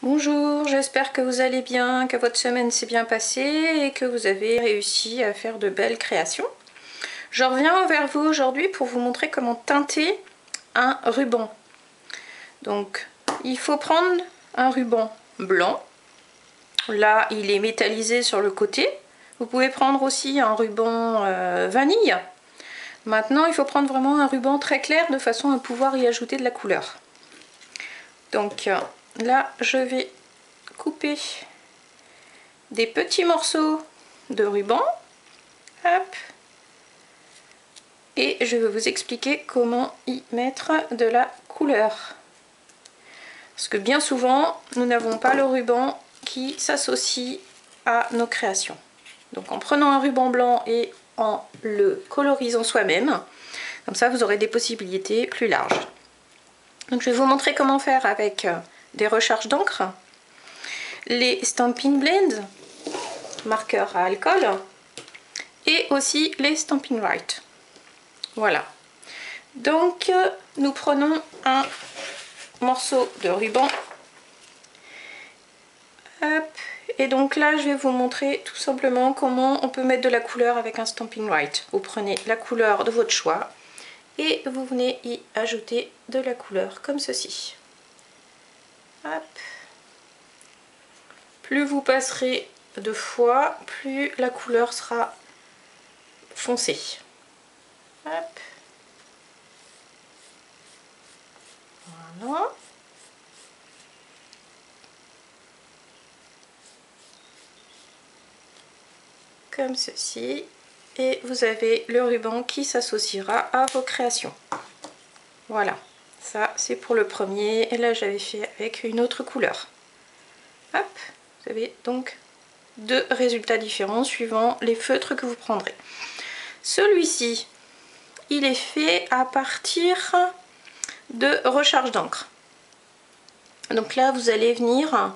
Bonjour, j'espère que vous allez bien, que votre semaine s'est bien passée et que vous avez réussi à faire de belles créations. Je reviens vers vous aujourd'hui pour vous montrer comment teinter un ruban. Donc, il faut prendre un ruban blanc. Là, il est métallisé sur le côté. Vous pouvez prendre aussi un ruban vanille. Maintenant, il faut prendre vraiment un ruban très clair de façon à pouvoir y ajouter de la couleur. Donc là, je vais couper des petits morceaux de ruban. Hop. Et je vais vous expliquer comment y mettre de la couleur. Parce que bien souvent, nous n'avons pas le ruban qui s'associe à nos créations. Donc en prenant un ruban blanc et en le colorisant soi-même, comme ça vous aurez des possibilités plus larges. Donc je vais vous montrer comment faire avec des recharges d'encre, les Stampin' Blends, marqueurs à alcool, et aussi les Stampin' Write. Voilà. Donc nous prenons un morceau de ruban. Hop. Et donc là, je vais vous montrer tout simplement comment on peut mettre de la couleur avec un Stampin' Write. Vous prenez la couleur de votre choix et vous venez y ajouter de la couleur comme ceci. Hop. Plus vous passerez de fois, plus la couleur sera foncée. Hop. Voilà. Comme ceci. Et vous avez le ruban qui s'associera à vos créations. Voilà. Ça, c'est pour le premier. Et là, j'avais fait avec une autre couleur. Hop. Vous avez donc deux résultats différents suivant les feutres que vous prendrez. Celui-ci, il est fait à partir de recharge d'encre. Donc là, vous allez venir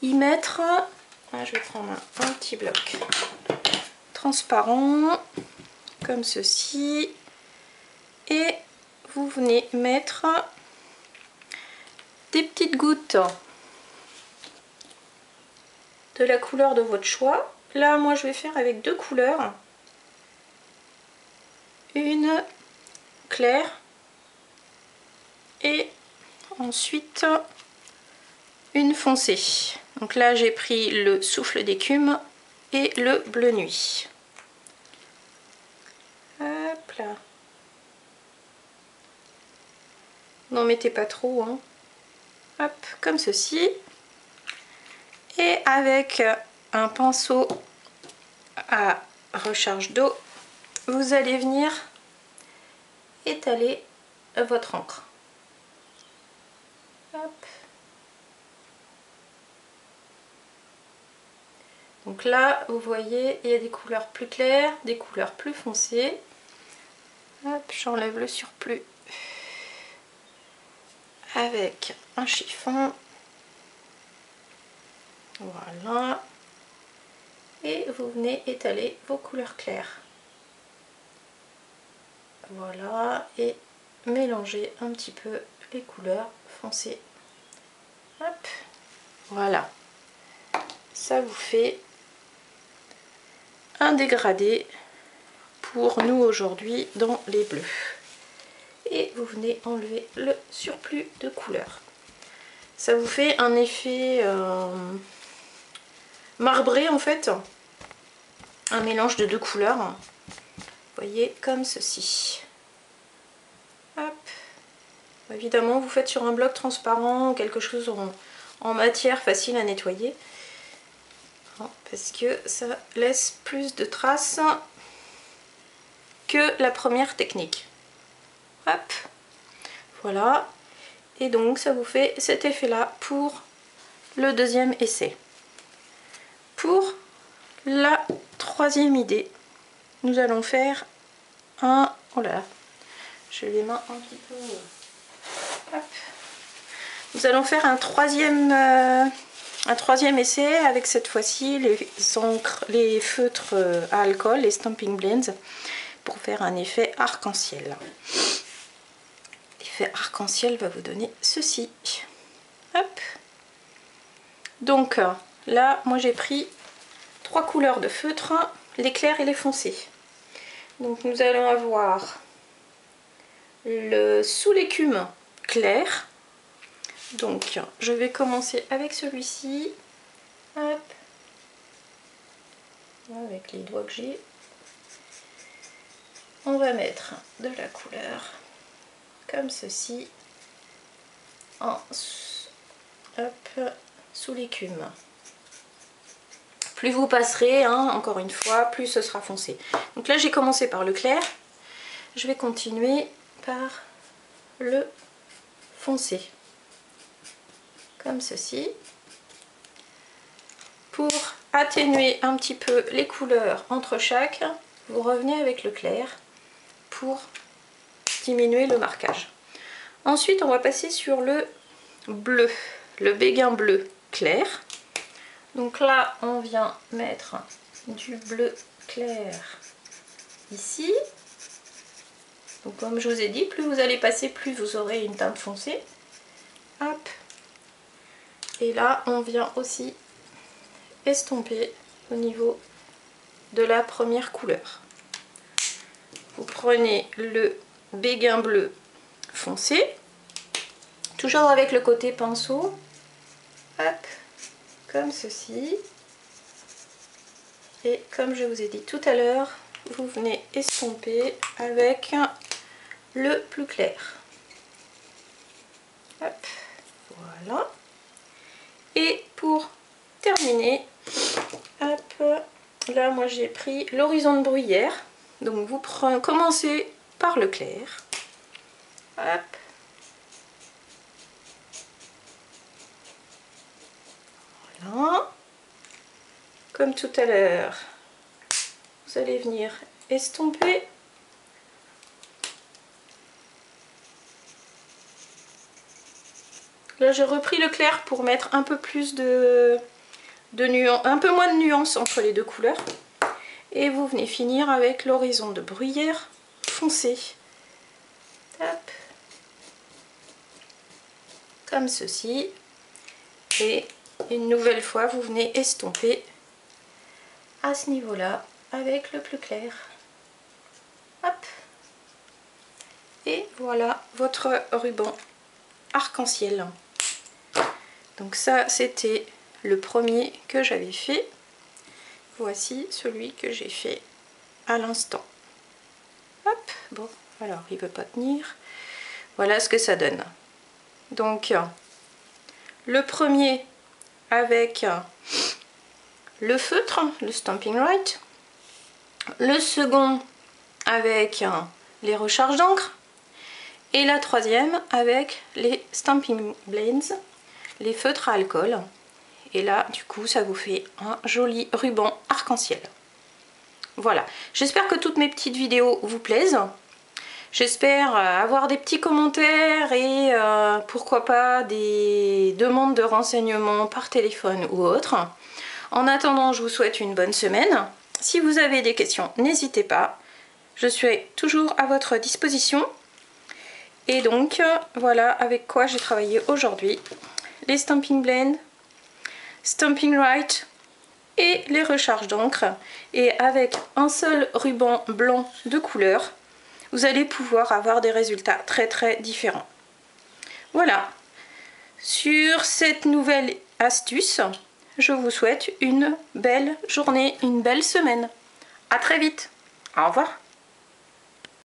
y mettre, je vais prendre un petit bloc transparent, comme ceci, et vous venez mettre des petites gouttes de la couleur de votre choix. Là, moi, je vais faire avec deux couleurs. Une claire et ensuite une foncée. Donc là, j'ai pris le souffle d'écume et le bleu nuit. Hop là. N'en mettez pas trop, hein. Hop, comme ceci. Et avec un pinceau à recharge d'eau, vous allez venir étaler votre encre. Hop. Donc là, vous voyez, il y a des couleurs plus claires, des couleurs plus foncées. Hop, j'enlève le surplus avec un chiffon. Voilà. Et vous venez étaler vos couleurs claires. Voilà. Et mélanger un petit peu les couleurs foncées. Hop. Voilà. Ça vous fait un dégradé pour nous aujourd'hui dans les bleus. Et vous venez enlever le surplus de couleur. Ça vous fait un effet marbré en fait, un mélange de deux couleurs. Vous voyez, comme ceci. Hop. Évidemment, vous faites sur un bloc transparent, quelque chose en matière facile à nettoyer, parce que ça laisse plus de traces que la première technique. Hop, voilà. Et donc ça vous fait cet effet là pour le deuxième essai. Pour la troisième idée, nous allons faire un... Oh là là, j'ai les mains un petit peu... Hop. Nous allons faire un troisième essai avec cette fois-ci les feutres à alcool, les Stampin' Blends, pour faire un effet arc-en-ciel. L'effet arc-en-ciel va vous donner ceci. Hop. Donc là, moi j'ai pris 3 couleurs de feutre, les clairs et les foncés. Donc nous allons avoir le sous l'écume clair. Donc je vais commencer avec celui-ci. Hop. Avec les doigts que j'ai. On va mettre de la couleur comme ceci en hop, sous l'écume. Plus vous passerez, hein, encore une fois, plus ce sera foncé. Donc là j'ai commencé par le clair, je vais continuer par le foncé, comme ceci, pour atténuer un petit peu les couleurs entre chaque. Vous revenez avec le clair pour diminuer le marquage. Ensuite on va passer sur le bleu, le béguin bleu clair. Donc là on vient mettre du bleu clair ici. Donc comme je vous ai dit, plus vous allez passer, plus vous aurez une teinte foncée. Hop. Et là on vient aussi estomper au niveau de la première couleur. Vous prenez le béguin bleu foncé, toujours avec le côté pinceau, hop, comme ceci, et comme je vous ai dit tout à l'heure, vous venez estomper avec le plus clair. Hop, voilà. Et pour terminer, hop, là moi j'ai pris l'horizon de bruyère. Donc vous commencez par le clair. Hop. Voilà. Comme tout à l'heure, vous allez venir estomper. Là j'ai repris le clair pour mettre un peu plus de nuances, un peu moins de nuances entre les deux couleurs. Et vous venez finir avec l'horizon de bruyère foncé. Hop. Comme ceci. Et une nouvelle fois, vous venez estomper à ce niveau-là avec le plus clair. Hop. Et voilà votre ruban arc-en-ciel. Donc ça, c'était le premier que j'avais fait. Voici celui que j'ai fait à l'instant. Hop, bon, alors il ne veut pas tenir. Voilà ce que ça donne. Donc, le premier avec le feutre, le Stampin' Right. Le second avec les recharges d'encre. Et la troisième avec les Stampin' Blends, les feutres à alcool. Et là, du coup, ça vous fait un joli ruban arc-en-ciel. Voilà, j'espère que toutes mes petites vidéos vous plaisent. J'espère avoir des petits commentaires et pourquoi pas des demandes de renseignements par téléphone ou autre. En attendant, je vous souhaite une bonne semaine. Si vous avez des questions, n'hésitez pas. Je suis toujours à votre disposition. Et donc, voilà avec quoi j'ai travaillé aujourd'hui. Les Stampin' Blends, Stampin' Right et les recharges d'encre. Et avec un seul ruban blanc de couleur, vous allez pouvoir avoir des résultats très très différents. Voilà, sur cette nouvelle astuce, je vous souhaite une belle journée, une belle semaine. À très vite, au revoir.